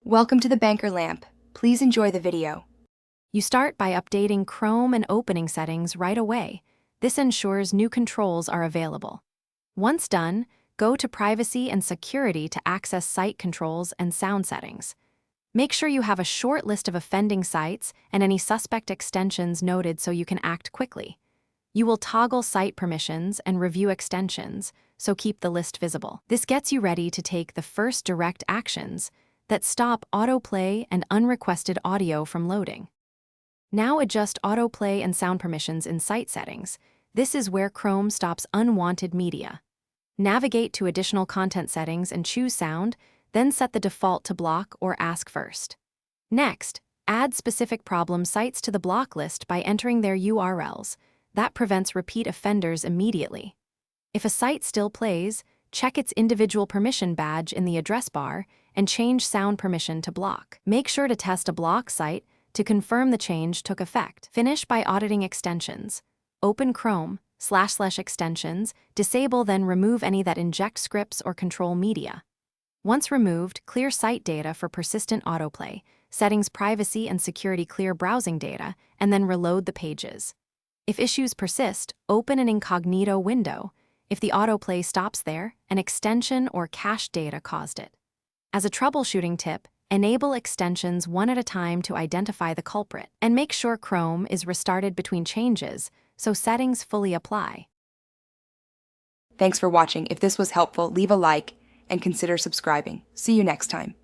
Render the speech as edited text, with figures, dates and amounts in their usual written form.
Welcome to the Banker Lamp. Please enjoy the video. You start by updating Chrome and opening settings right away. This ensures new controls are available. Once done, go to Privacy and Security to access site controls and sound settings. Make sure you have a short list of offending sites and any suspect extensions noted so you can act quickly. You will toggle site permissions and review extensions, so keep the list visible. This gets you ready to take the first direct actions that stop autoplay and unrequested audio from loading. Now adjust autoplay and sound permissions in site settings. This is where Chrome stops unwanted media. Navigate to additional content settings and choose sound, then set the default to block or ask first. Next, add specific problem sites to the block list by entering their URLs. That prevents repeat offenders immediately. If a site still plays, check its individual permission badge in the address bar and change sound permission to block. Make sure to test a block site to confirm the change took effect. Finish by auditing extensions. Open Chrome, / extensions, disable then remove any that inject scripts or control media. Once removed, clear site data for persistent autoplay, settings privacy and security clear browsing data, and then reload the pages. If issues persist, open an incognito window. If the autoplay stops there, an extension or cached data caused it. As a troubleshooting tip, enable extensions one at a time to identify the culprit, and make sure Chrome is restarted between changes so settings fully apply. Thanks for watching. If this was helpful, leave a like and consider subscribing. See you next time.